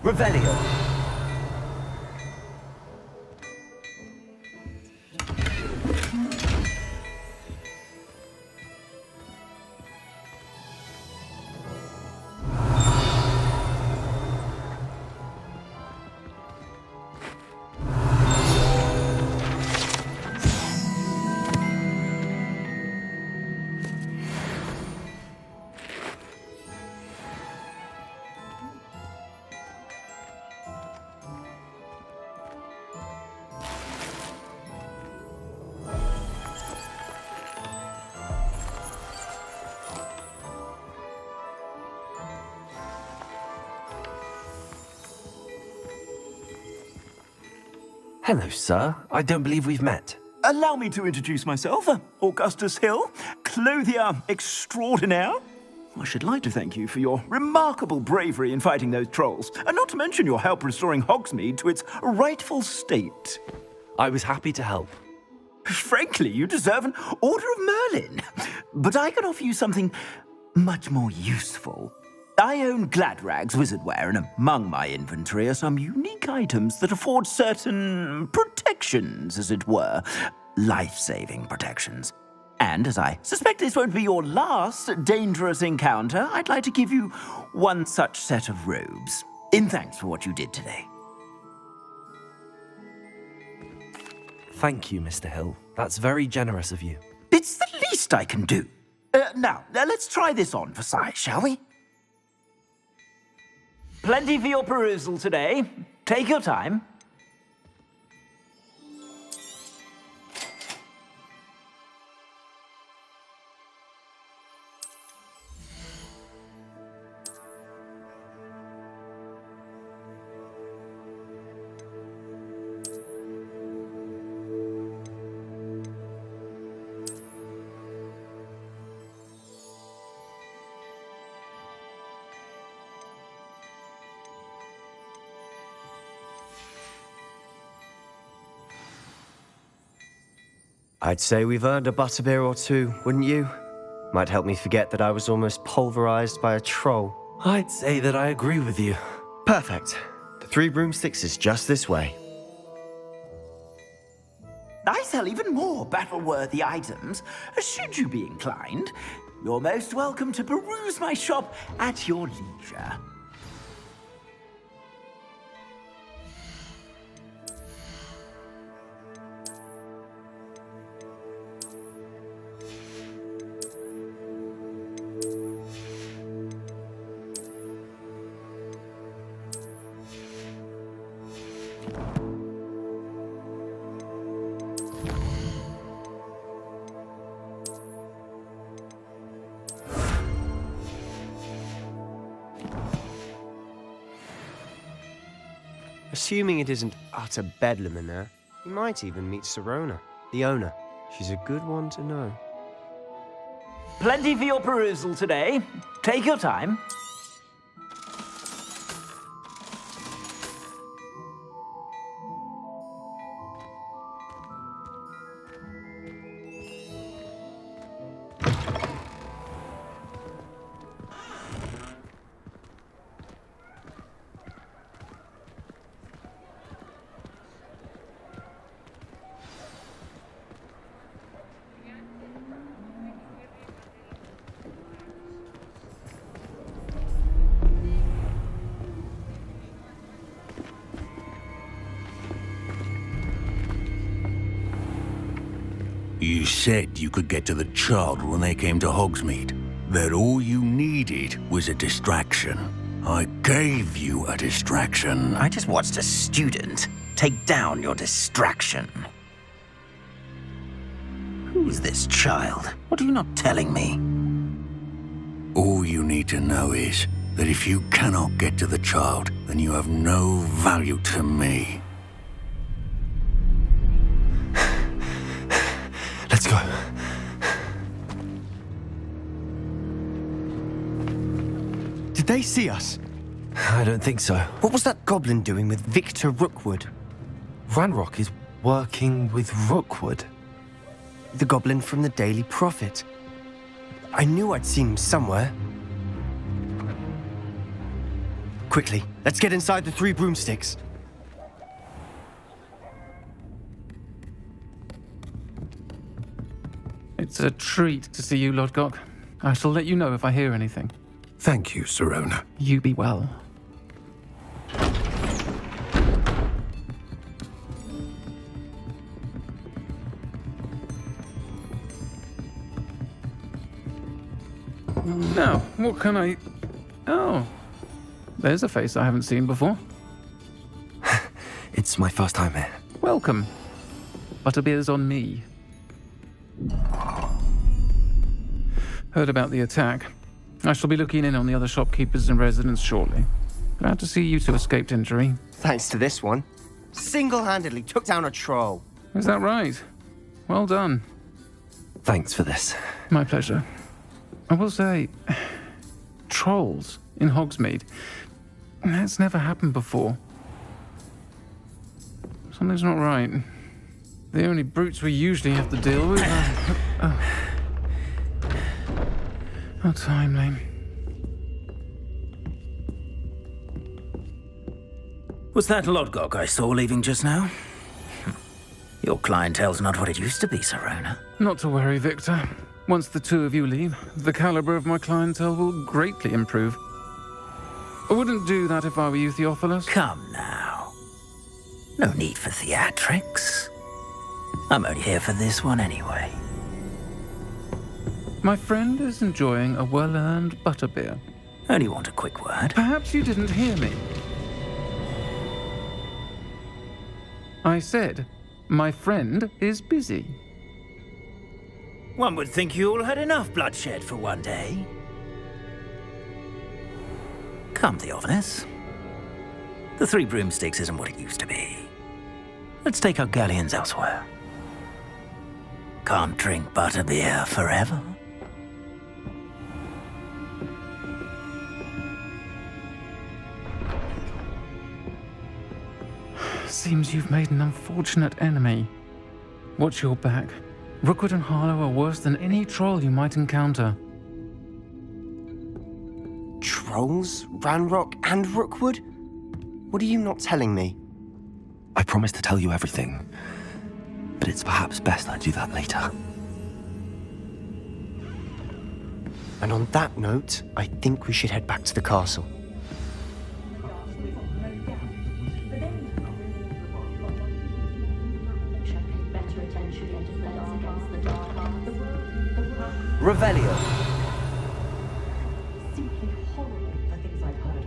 Revelio. Hello, sir. I don't believe we've met. Allow me to introduce myself, Augustus Hill, clothier extraordinaire. I should like to thank you for your remarkable bravery in fighting those trolls, and not to mention your help restoring Hogsmeade to its rightful state. I was happy to help. Frankly, you deserve an Order of Merlin. But I can offer you something much more useful. I own Gladrag's wizardware, and among my inventory are some unique items that afford certain protections, as it were. Life-saving protections. And as I suspect this won't be your last dangerous encounter, I'd like to give you one such set of robes, in thanks for what you did today. Thank you, Mr. Hill. That's very generous of you. It's the least I can do. Now, let's try this on for size, shall we? Plenty for your perusal today. Take your time. I'd say we've earned a butterbeer or two, wouldn't you? Might help me forget that I was almost pulverized by a troll. I'd say that I agree with you. Perfect. The 3 Broomsticks is just this way. I sell even more battle-worthy items. Should you be inclined, you're most welcome to peruse my shop at your leisure. Assuming it isn't utter bedlam in there, you might even meet Serona, the owner. She's a good one to know. Plenty for your perusal today. Take your time. You said you could get to the child when they came to Hogsmeade. That all you needed was a distraction. I gave you a distraction. I just watched a student take down your distraction. Who's this child? What are you not telling me? All you need to know is that if you cannot get to the child, then you have no value to me. Let's go. Did they see us? I don't think so. What was that goblin doing with Victor Rookwood? Ranrock is working with Rookwood. The goblin from the Daily Prophet. I knew I'd seen him somewhere. Quickly, let's get inside the 3 broomsticks. It's a treat to see you, Lodgok. I shall let you know if I hear anything. Thank you, Sirona. You be well. Now, what can I... Oh, there's a face I haven't seen before. It's my first time here. Welcome. Butterbeer's on me. Heard about the attack. I shall be looking in on the other shopkeepers and residents shortly. Glad to see you two escaped injury. Thanks to this one. Single-handedly took down a troll. Is that right? Well done. Thanks for this. My pleasure. I will say, trolls in Hogsmeade. That's never happened before. Something's not right. The only brutes we usually have to deal with are... How timely. Was that Lodgok I saw leaving just now? Your clientele's not what it used to be, Sirona. Not to worry, Victor. Once the two of you leave, the caliber of my clientele will greatly improve. I wouldn't do that if I were you, Theophilus. Come now. No need for theatrics. I'm only here for this one anyway. My friend is enjoying a well-earned butterbeer. Only want a quick word. Perhaps you didn't hear me. I said, my friend is busy. One would think you all had enough bloodshed for one day. Come, Theophilus. The 3 broomsticks isn't what it used to be. Let's take our galleons elsewhere. Can't drink butterbeer forever. Seems you've made an unfortunate enemy. Watch your back. Rookwood and Harlow are worse than any troll you might encounter. Trolls? Ranrock and Rookwood? What are you not telling me? I promised to tell you everything, but it's perhaps best I do that later. And on that note, I think we should head back to the castle. Revelio. Simply horrible, the things I've heard.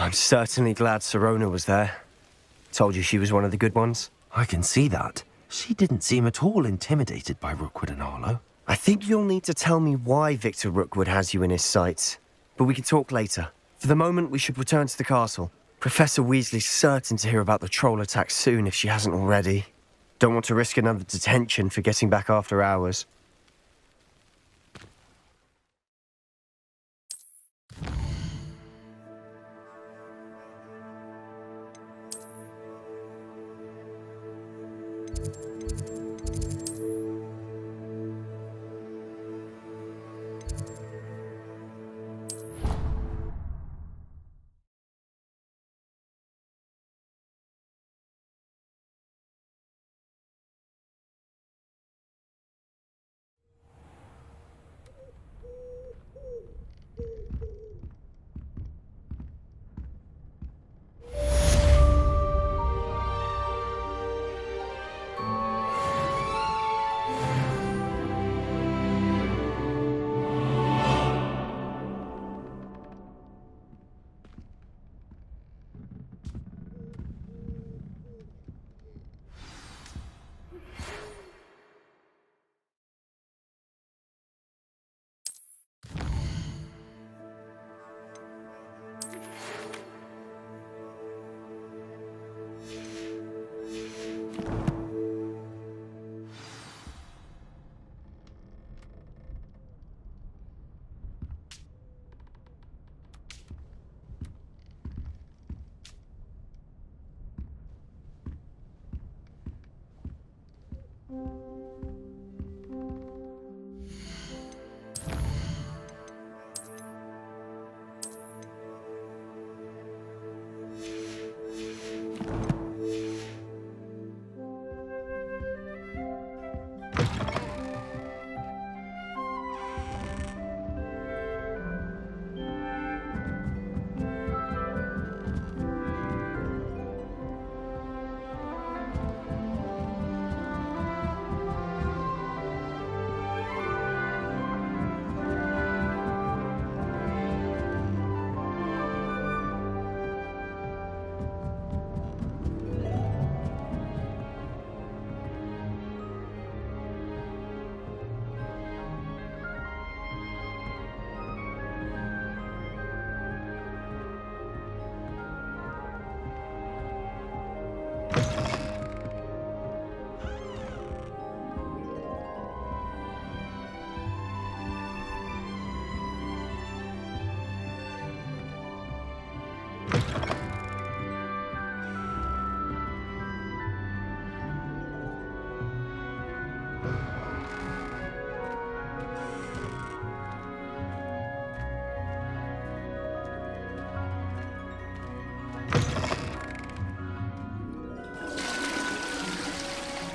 I'm certainly glad Sirona was there. Told you she was one of the good ones. I can see that. She didn't seem at all intimidated by Rookwood and Harlow. I think you'll need to tell me why Victor Rookwood has you in his sights. But we can talk later. For the moment, we should return to the castle. Professor Weasley's certain to hear about the troll attack soon if she hasn't already. Don't want to risk another detention for getting back after hours.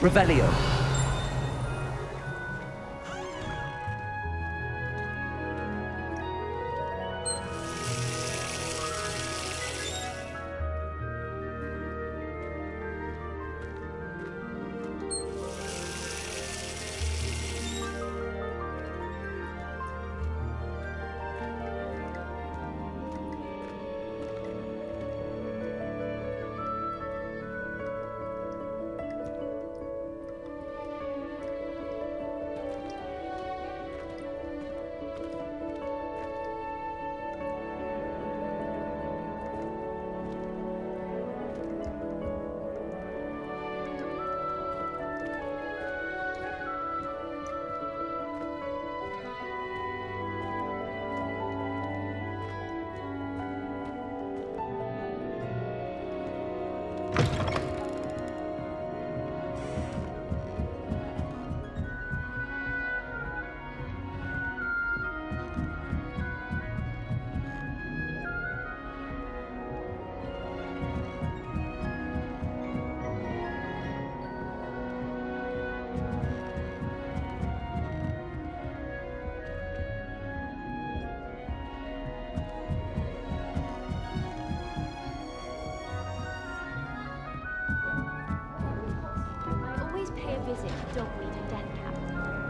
Revelio. Visit Dogweed and Deathcap,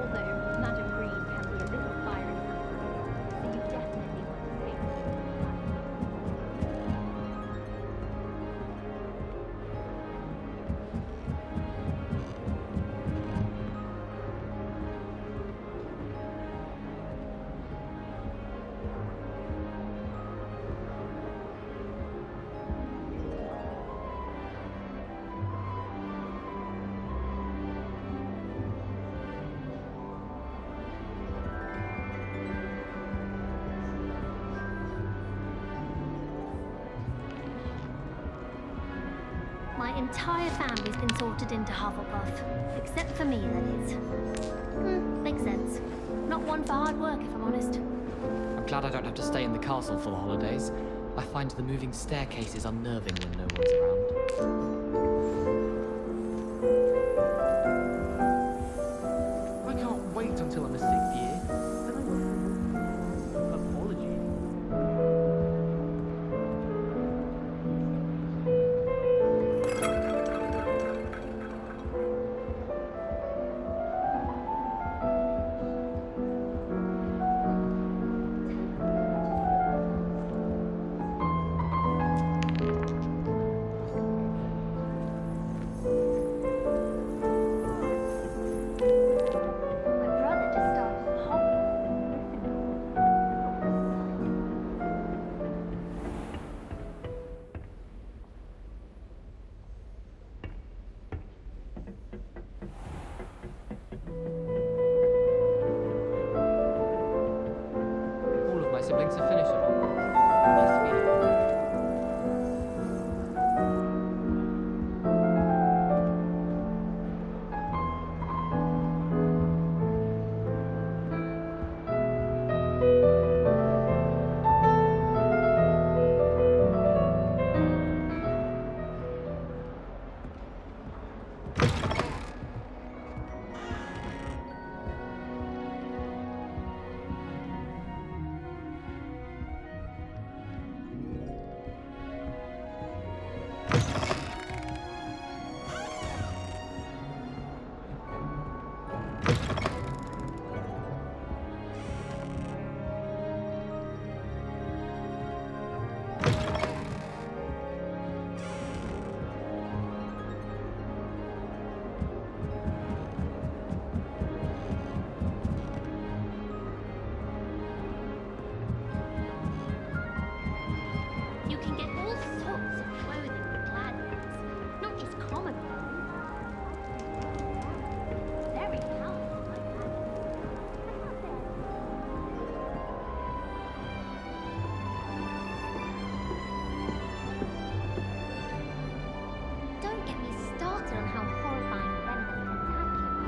although Madam Green can be a little fiery sometimes, so you definitely want to stay My entire family's been sorted into Hufflepuff. Except for me, that is. Makes sense. Not one for hard work, if I'm honest. I'm glad I don't have to stay in the castle for the holidays. I find the moving staircases unnerving when no one's around. I can't wait until I'm a sixth year. Apologies.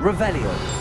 Revelio.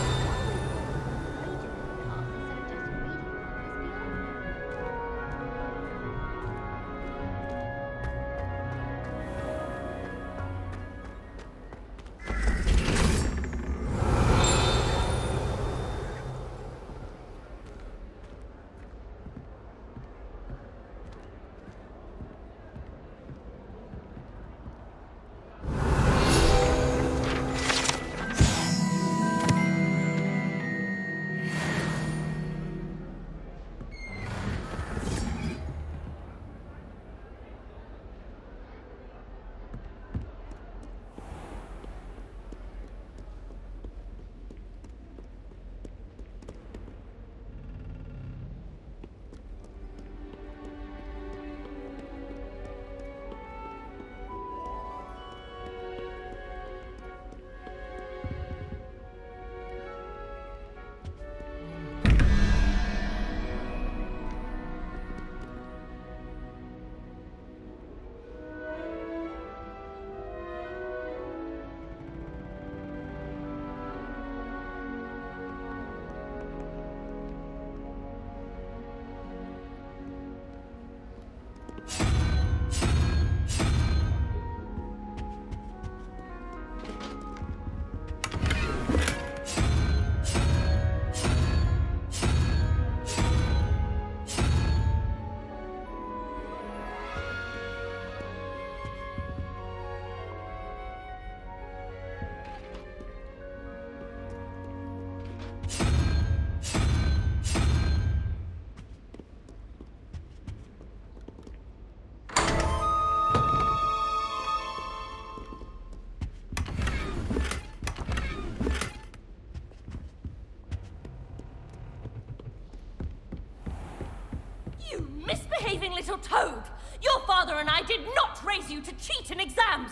You misbehaving little toad! Your father and I did not raise you to cheat in exams!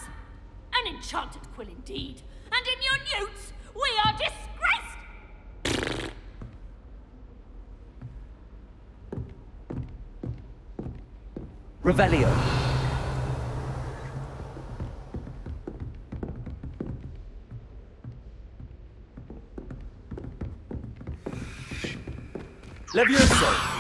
An enchanted quill indeed. And in your newts, we are disgraced! Revelio. Levioso!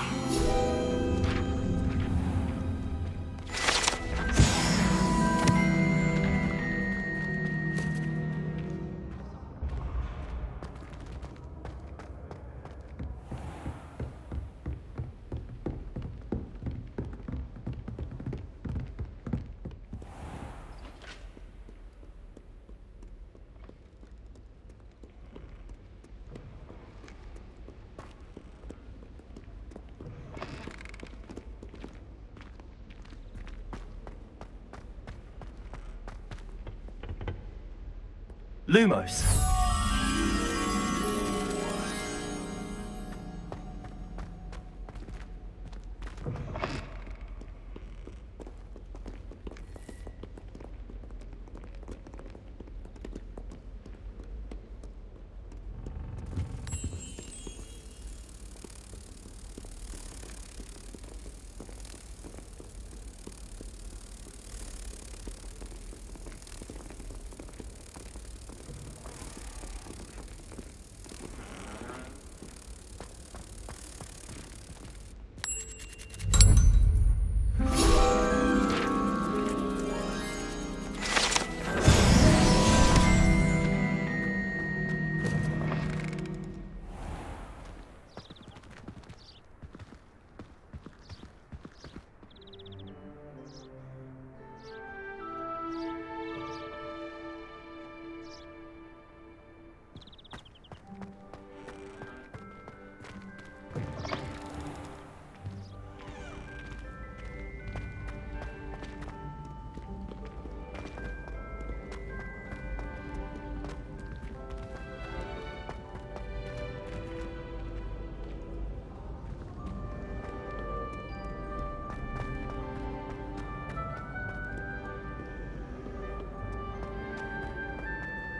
Lumos.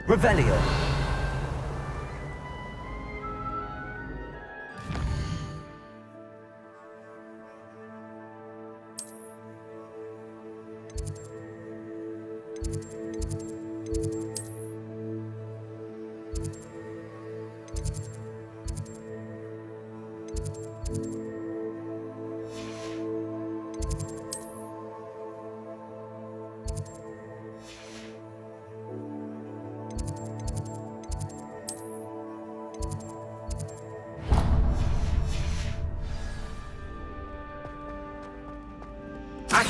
Revelio.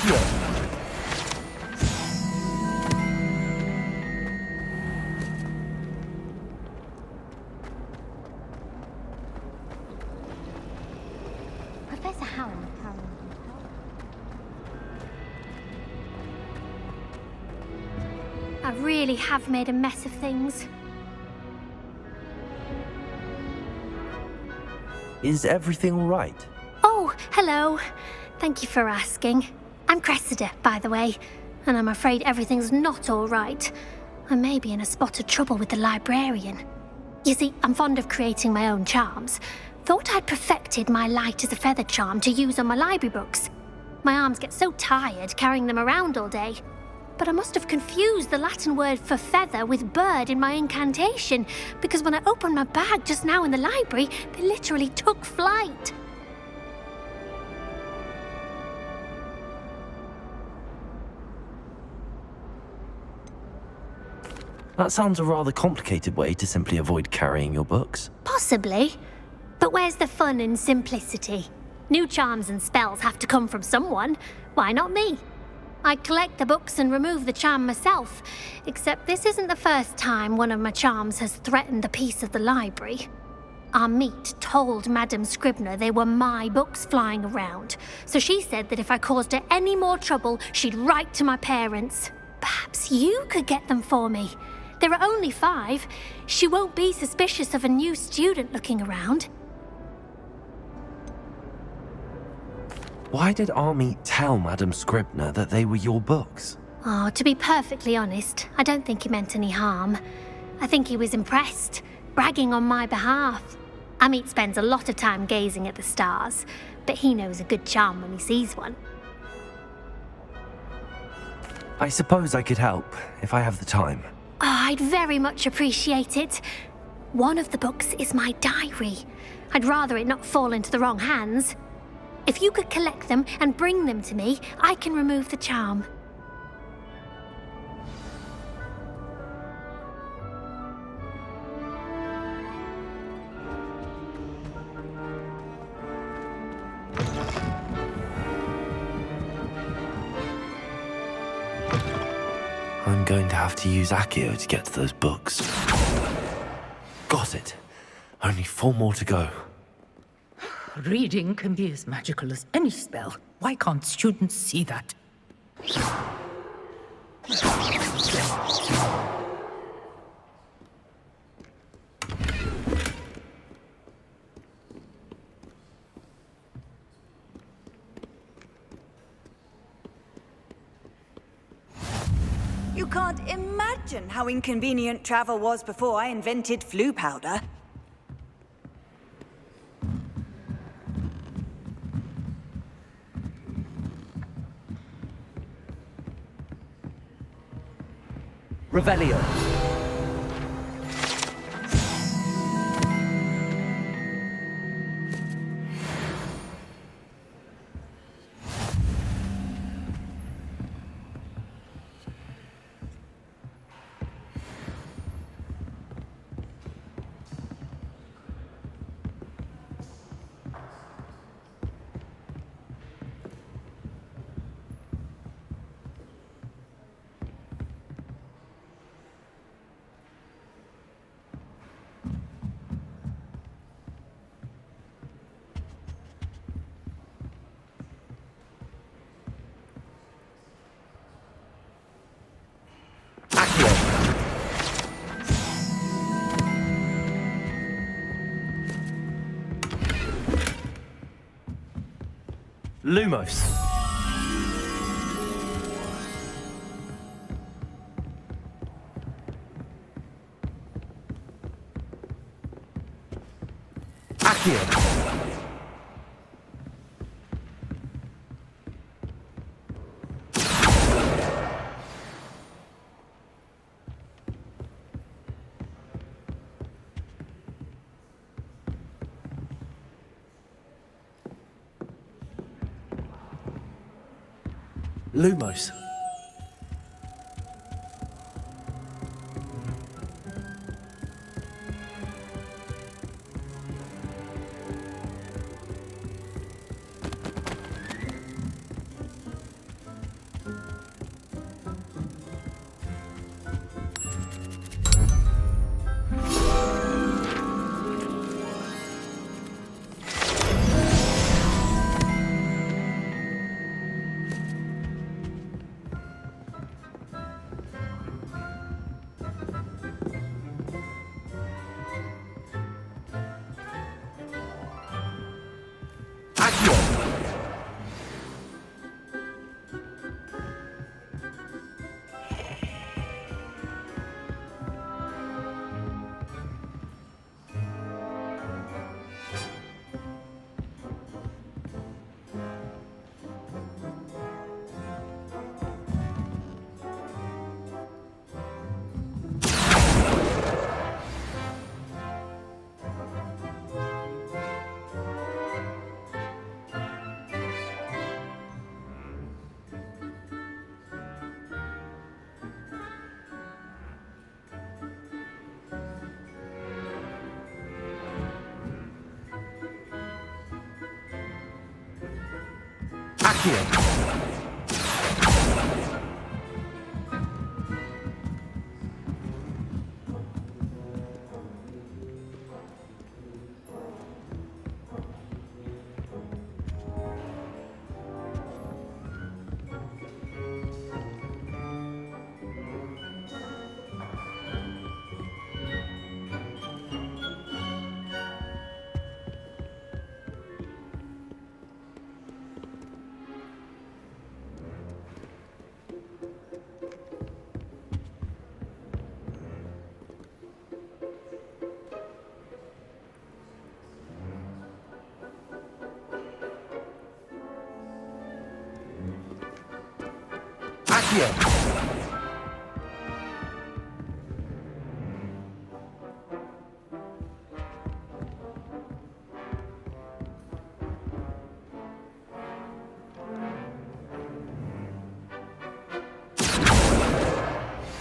Accio! Professor Howland apparently. I really have made a mess of things. Is everything all right? Oh, hello. Thank you for asking. I'm Cressida, by the way, and I'm afraid everything's not all right. I may be in a spot of trouble with the librarian. You see, I'm fond of creating my own charms. Thought I'd perfected my light as a feather charm to use on my library books. My arms get so tired carrying them around all day. But I must have confused the Latin word for feather with bird in my incantation, because when I opened my bag just now in the library, they literally took flight. That sounds a rather complicated way to simply avoid carrying your books. Possibly. But where's the fun in simplicity? New charms and spells have to come from someone. Why not me? I collect the books and remove the charm myself, except this isn't the first time one of my charms has threatened the peace of the library. Our meet told Madame Scribner they were my books flying around, so she said that if I caused her any more trouble, she'd write to my parents. Perhaps you could get them for me. There are only 5. She won't be suspicious of a new student looking around. Why did Army tell Madame Scribner that they were your books? Oh, to be perfectly honest, I don't think he meant any harm. I think he was impressed, bragging on my behalf. Amit spends a lot of time gazing at the stars, but he knows a good charm when he sees one. I suppose I could help, if I have the time. Oh, I'd very much appreciate it. One of the books is my diary. I'd rather it not fall into the wrong hands. If you could collect them and bring them to me, I can remove the charm. I'm going to have to use Accio to get to those books. Got it. Only 4 more to go. Reading can be as magical as any spell. Why can't students see that? You can't imagine how inconvenient travel was before I invented flu powder. Revelio. Lumos. Accio. Lumos. Accio.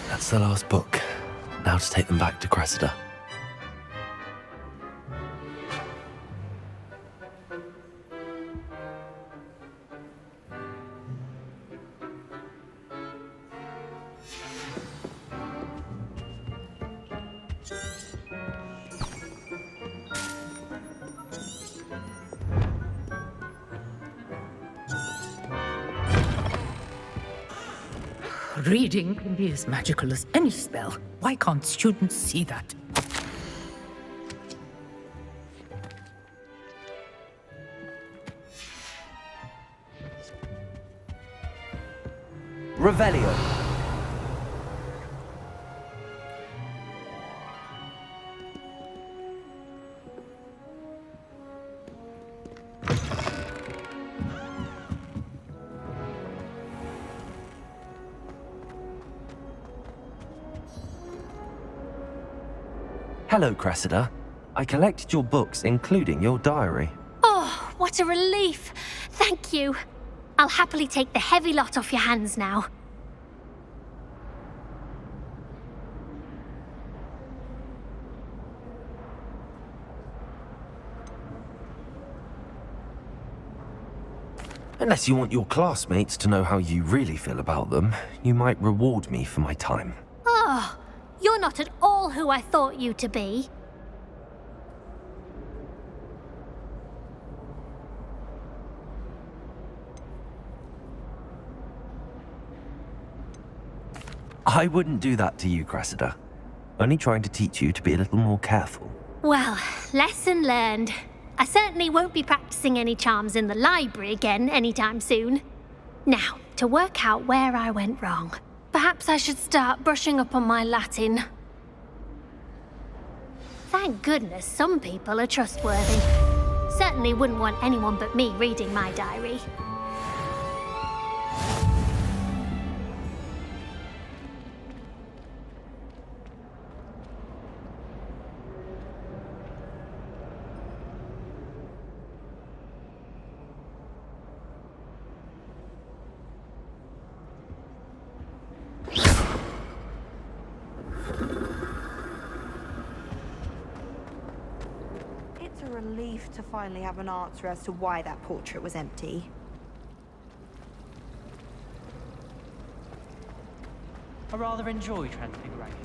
That's the last book. Now to take them back to Cressida. Reading can be as magical as any spell. Why can't students see that? Revelio. Hello, Cressida. I collected your books, including your diary. Oh, what a relief. Thank you. I'll happily take the heavy lot off your hands now. Unless you want your classmates to know how you really feel about them, you might reward me for my time. Oh, you're not at all who I thought you to be. I wouldn't do that to you, Cressida. Only trying to teach you to be a little more careful. Well, lesson learned. I certainly won't be practicing any charms in the library again anytime soon. Now, to work out where I went wrong. Perhaps I should start brushing up on my Latin. Thank goodness some people are trustworthy. Certainly wouldn't want anyone but me reading my diary. It's a relief to finally have an answer as to why that portrait was empty. I rather enjoy transfiguration.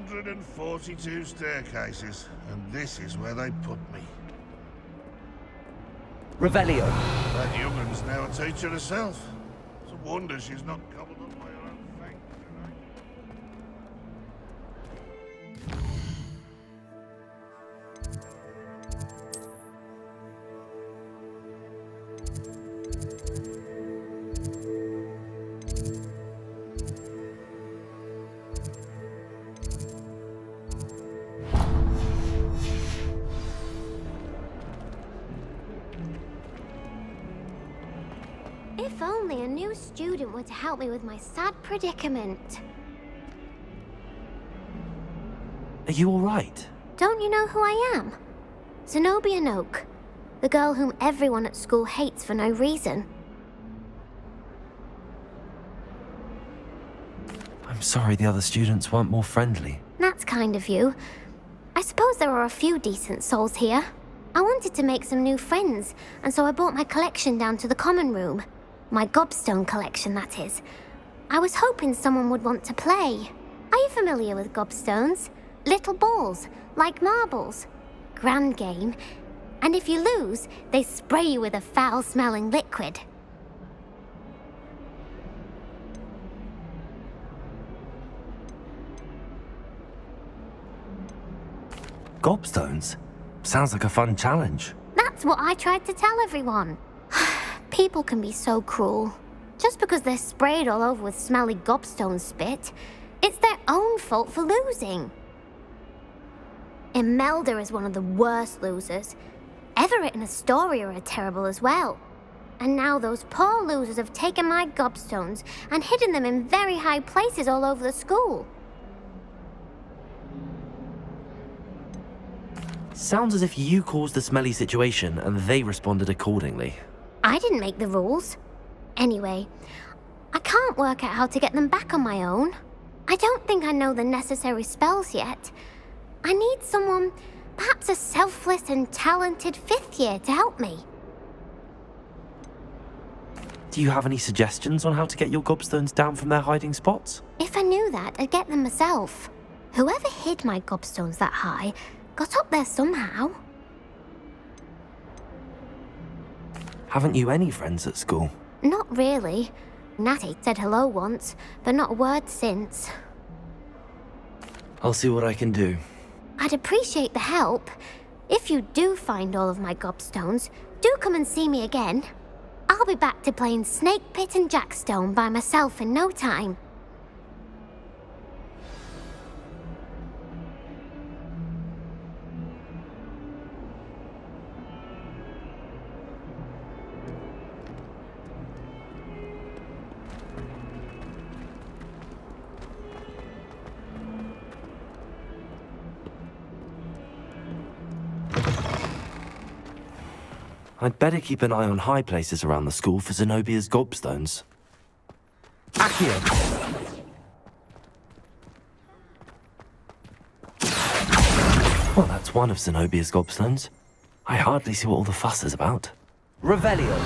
142 staircases, and this is where they put me. Revelio. That young'un's now a teacher herself. It's a wonder she's not gobbled up by her own fang. If only a new student were to help me with my sad predicament. Are you alright? Don't you know who I am? Zenobia Noak, the girl whom everyone at school hates for no reason. I'm sorry the other students weren't more friendly. That's kind of you. I suppose there are a few decent souls here. I wanted to make some new friends, and so I brought my collection down to the common room. My gobstone collection, that is. I was hoping someone would want to play. Are you familiar with gobstones? Little balls, like marbles. Grand game. And if you lose, they spray you with a foul-smelling liquid. Gobstones? Sounds like a fun challenge. That's what I tried to tell everyone. People can be so cruel. Just because they're sprayed all over with smelly gobstone spit, it's their own fault for losing. Imelda is one of the worst losers. Everett and Astoria are terrible as well. And now those poor losers have taken my gobstones and hidden them in very high places all over the school. Sounds as if you caused the smelly situation and they responded accordingly. I didn't make the rules. Anyway, I can't work out how to get them back on my own. I don't think I know the necessary spells yet. I need someone, perhaps a selfless and talented fifth year to help me. Do you have any suggestions on how to get your gobstones down from their hiding spots? If I knew that, I'd get them myself. Whoever hid my gobstones that high got up there somehow. Haven't you any friends at school? Not really. Natty said hello once, but not a word since. I'll see what I can do. I'd appreciate the help. If you do find all of my gobstones, do come and see me again. I'll be back to playing Snake Pit and Jackstone by myself in no time. I'd better keep an eye on high places around the school for Zenobia's gobstones. Accio! Well, that's one of Zenobia's gobstones. I hardly see what all the fuss is about. Revelio.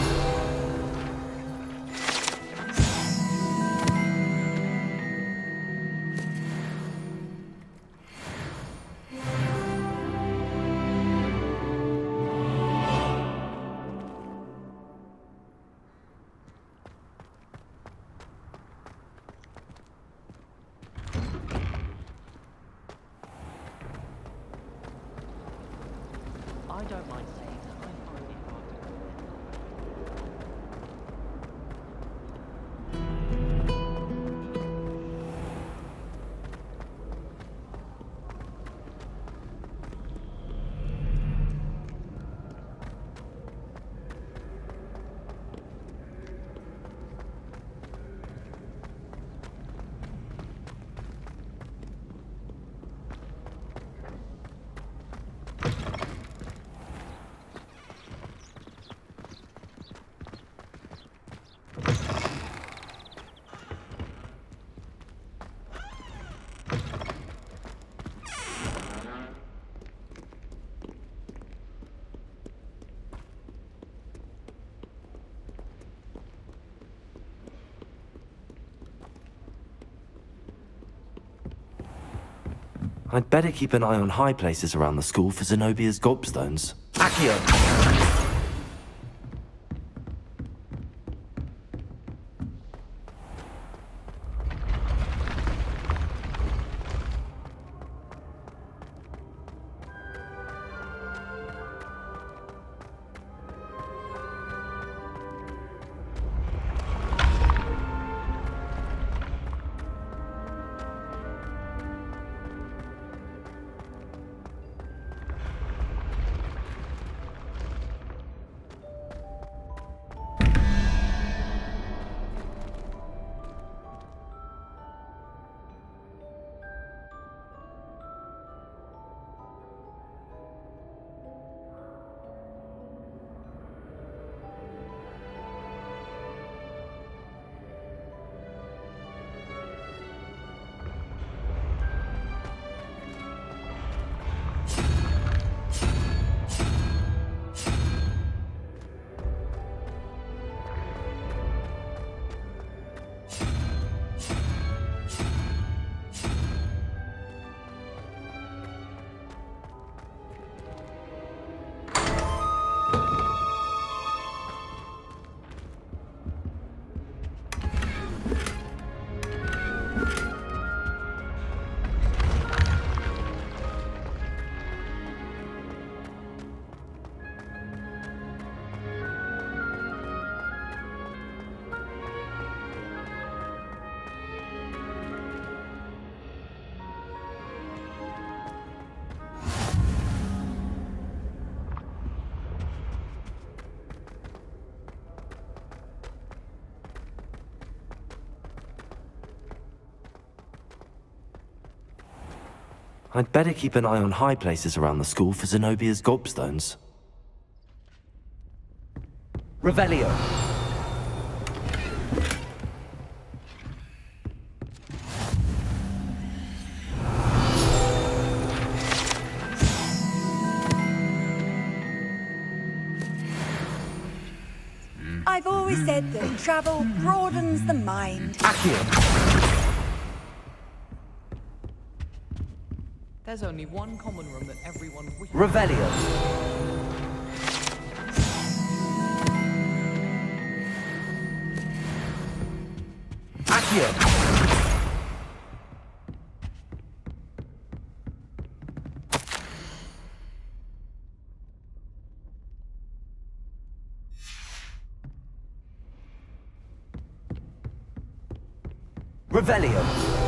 I don't mind saying that I find it hard to I'd better keep an eye on high places around the school for Zenobia's gobstones. Accio. I'd better keep an eye on high places around the school for Zenobia's gobstones. Revelio. I've always said that travel broadens the mind. Accio. There's only one common room that everyone wishes. Revelio. Accio. Revelio.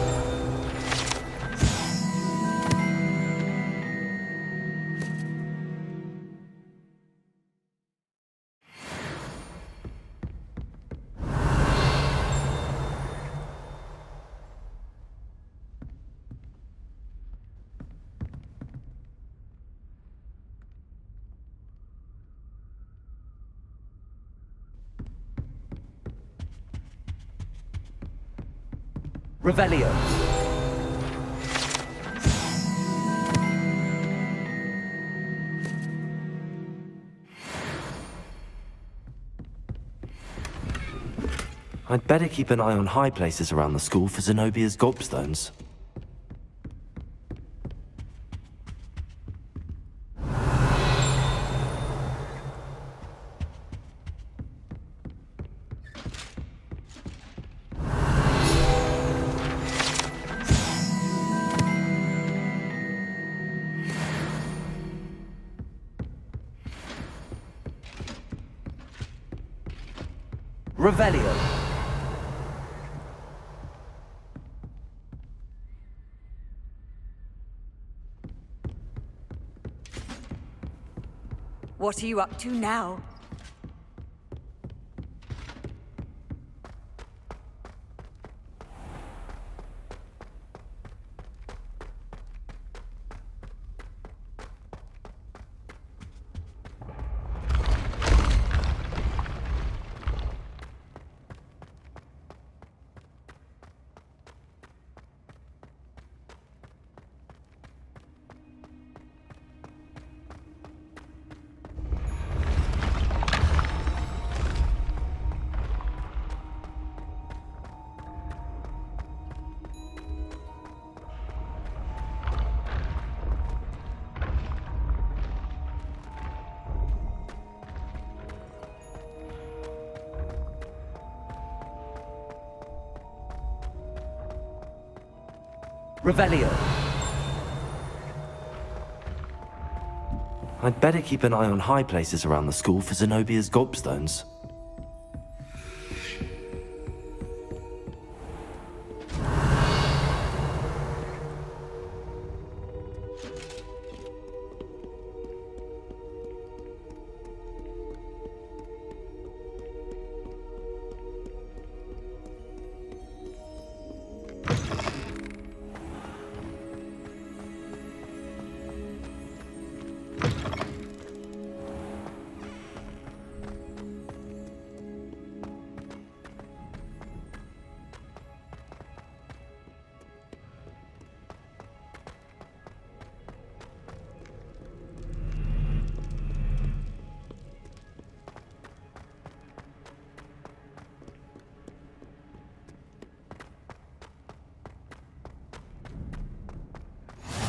Revelio. I'd better keep an eye on high places around the school for Zenobia's gobstones. Revelio. What are you up to now? Revelio. I'd better keep an eye on high places around the school for Zenobia's gobstones.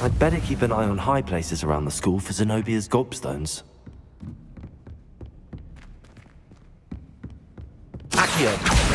I'd better keep an eye on high places around the school for Zenobia's gobstones. Accio!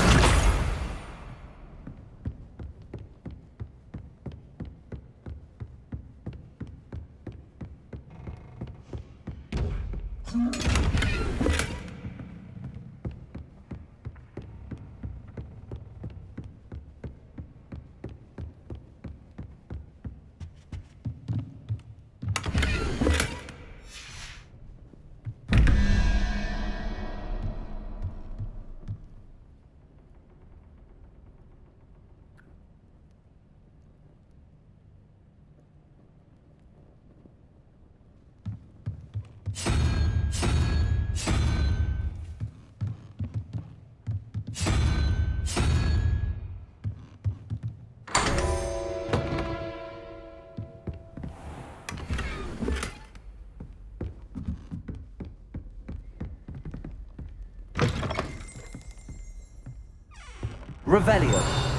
Revelio.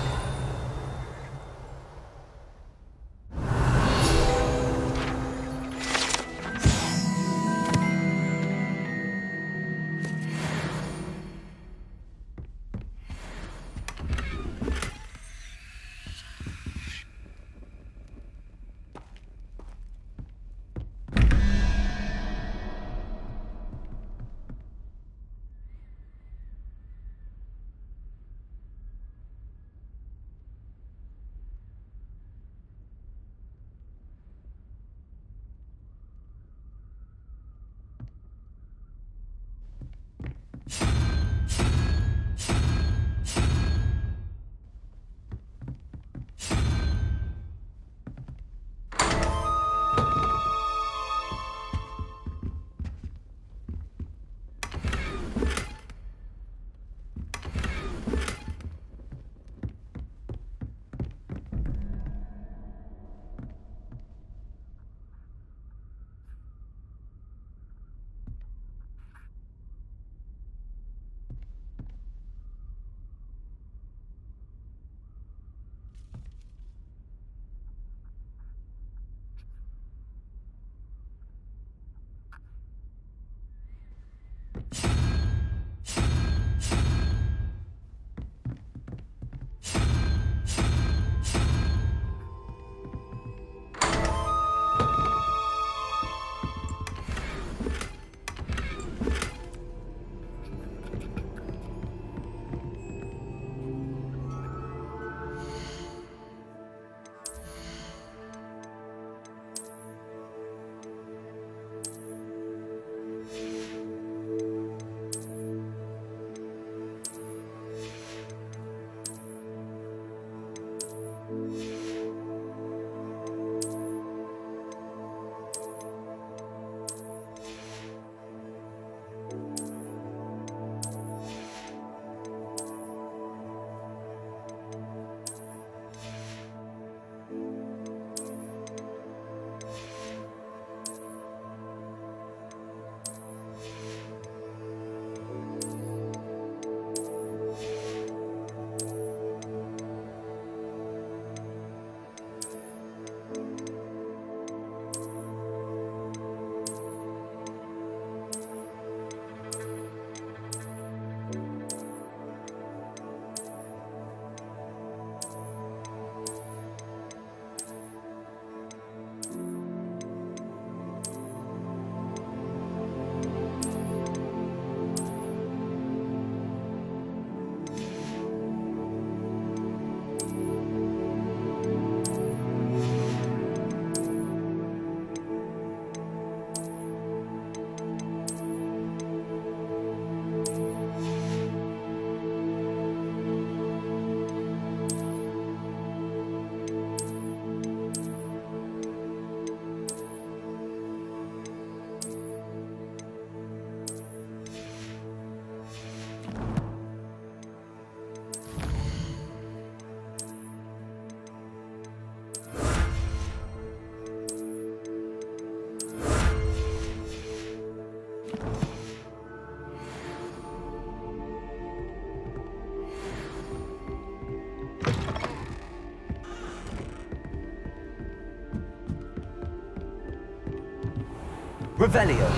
Revelio.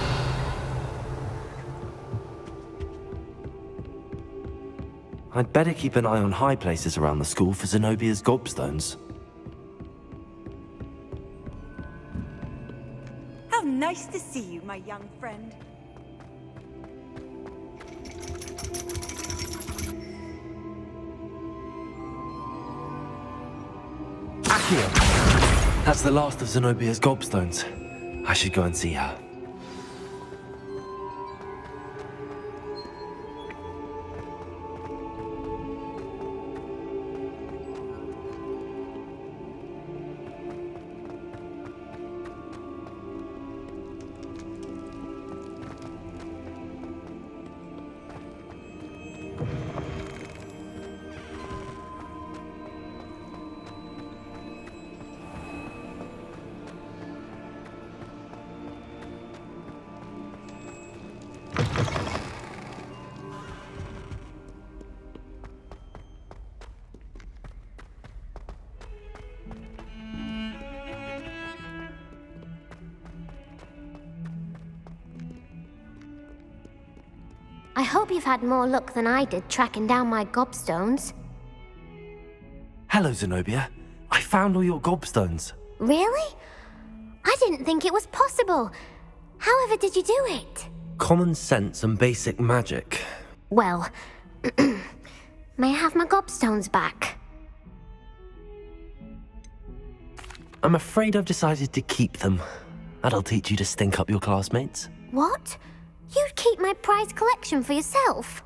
I'd better keep an eye on high places around the school for Zenobia's gobstones. How nice to see you, my young friend. Accio! That's the last of Zenobia's gobstones. I should go and see her. I hope you've had more luck than I did tracking down my gobstones. Hello, Zenobia. I found all your gobstones. Really? I didn't think it was possible. However did you do it? Common sense and basic magic. Well, may I have my gobstones back? I'm afraid I've decided to keep them. That'll teach you to stink up your classmates. What? You'd keep my prized collection for yourself?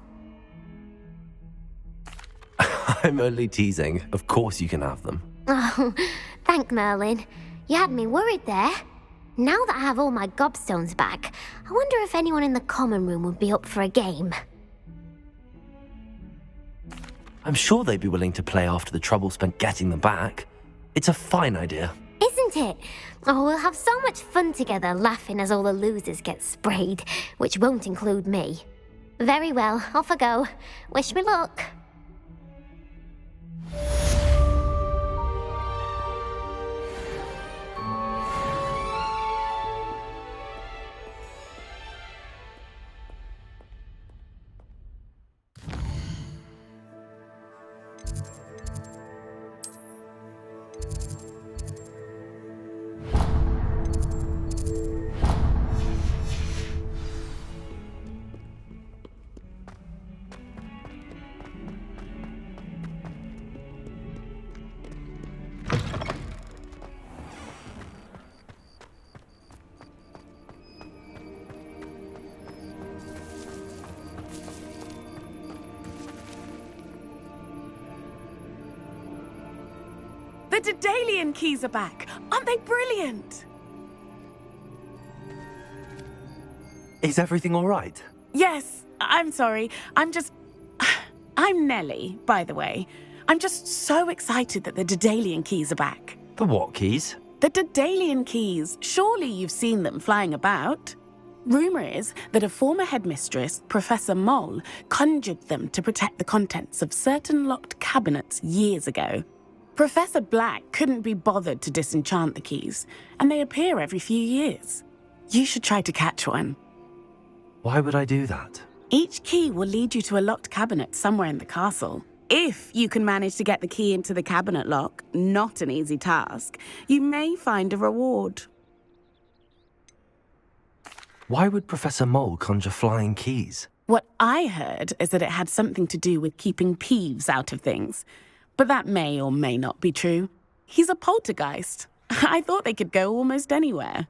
I'm only teasing. Of course you can have them. Oh, thank Merlin. You had me worried there. Now that I have all my gobstones back, I wonder if anyone in the common room would be up for a game. I'm sure they'd be willing to play after the trouble spent getting them back. It's a fine idea. Isn't it? Oh, we'll have so much fun together laughing as all the losers get sprayed, which won't include me. Very well, off I go. Wish me luck. The Daedalian keys are back. Aren't they brilliant? Is everything all right? Yes, I'm sorry. I'm Nellie, by the way. I'm just so excited that the Daedalian keys are back. The what keys? The Daedalian keys. Surely you've seen them flying about. Rumour is that a former headmistress, Professor Moll, conjured them to protect the contents of certain locked cabinets years ago. Professor Black couldn't be bothered to disenchant the keys, and they appear every few years. You should try to catch one. Why would I do that? Each key will lead you to a locked cabinet somewhere in the castle. If you can manage to get the key into the cabinet lock, not an easy task, you may find a reward. Why would Professor Moll conjure flying keys? What I heard is that it had something to do with keeping Peeves out of things. But that may or may not be true. He's a poltergeist. I thought they could go almost anywhere.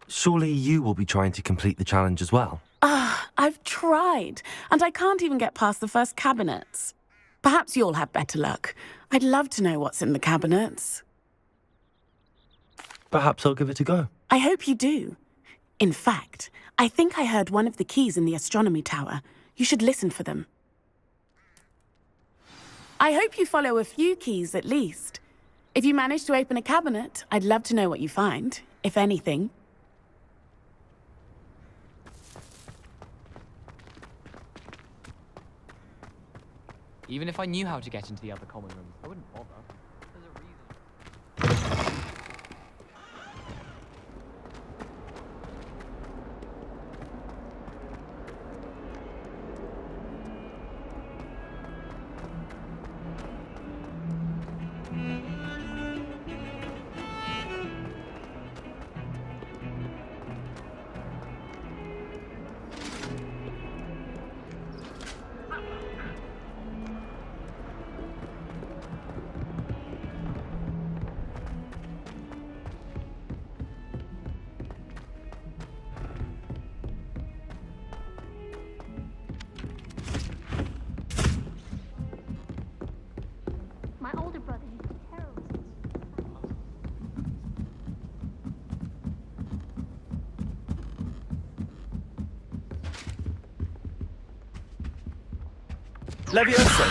Surely you will be trying to complete the challenge as well. I've tried, and I can't even get past the first cabinets. Perhaps you'll have better luck. I'd love to know what's in the cabinets. Perhaps I'll give it a go. I hope you do. In fact, I think I heard one of the keys in the astronomy tower. You should listen for them. I hope you follow a few keys at least. If you manage to open a cabinet, I'd love to know what you find, if anything. Even if I knew how to get into the other common rooms, I wouldn't bother. There's a reason. Leviosa!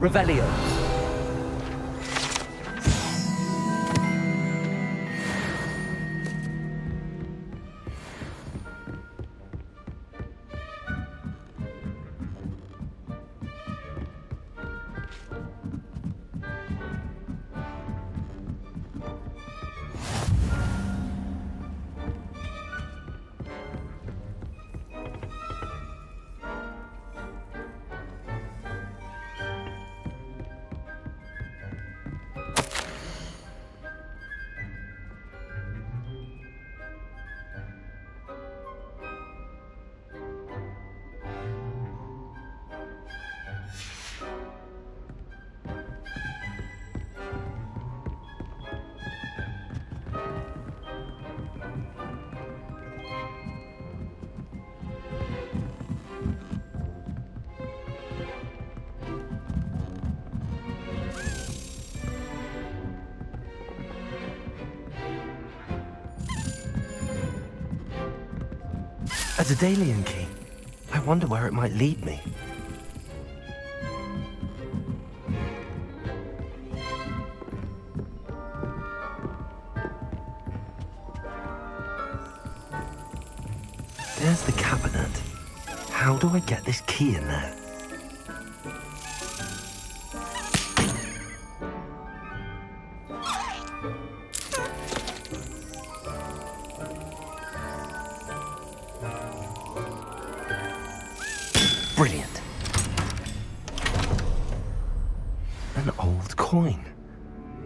Revelio. A Daedalian key. I wonder where it might lead me. There's the cabinet. How do I get this key in there? Brilliant. An old coin.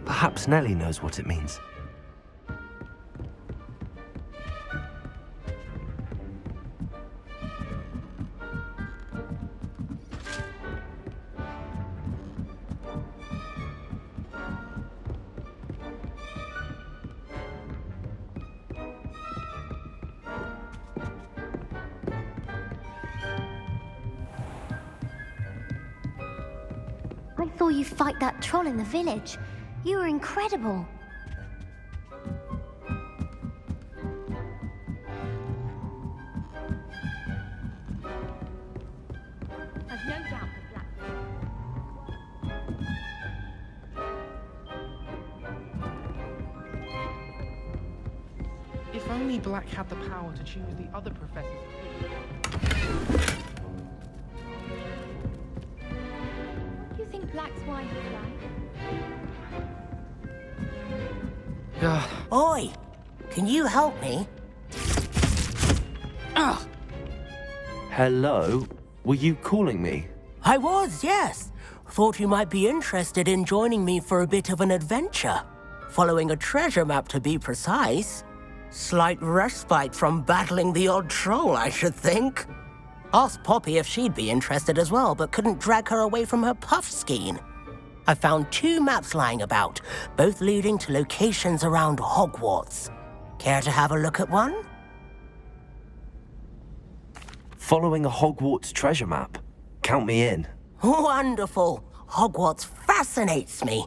Perhaps Nellie knows what it means. I saw you fight that troll in the village. You were incredible. I've no doubt that Black... If only Black had the power to choose the other professors too. You think Black's wife is God. Oi! Can you help me? Ugh. Hello? Were you calling me? I was, yes. Thought you might be interested in joining me for a bit of an adventure. Following a treasure map, to be precise. Slight respite from battling the odd troll, I should think. Asked Poppy if she'd be interested as well, but couldn't drag her away from her puff skein. I found 2 maps lying about, both leading to locations around Hogwarts. Care to have a look at one? Following a Hogwarts treasure map. Count me in. Wonderful. Hogwarts fascinates me.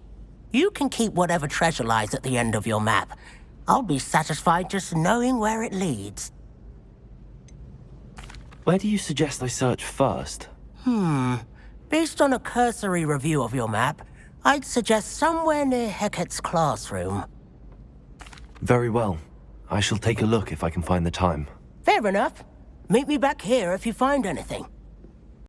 You can keep whatever treasure lies at the end of your map. I'll be satisfied just knowing where it leads. Where do you suggest I search first? Based on a cursory review of your map, I'd suggest somewhere near Hecat's classroom. Very well. I shall take a look if I can find the time. Fair enough. Meet me back here if you find anything.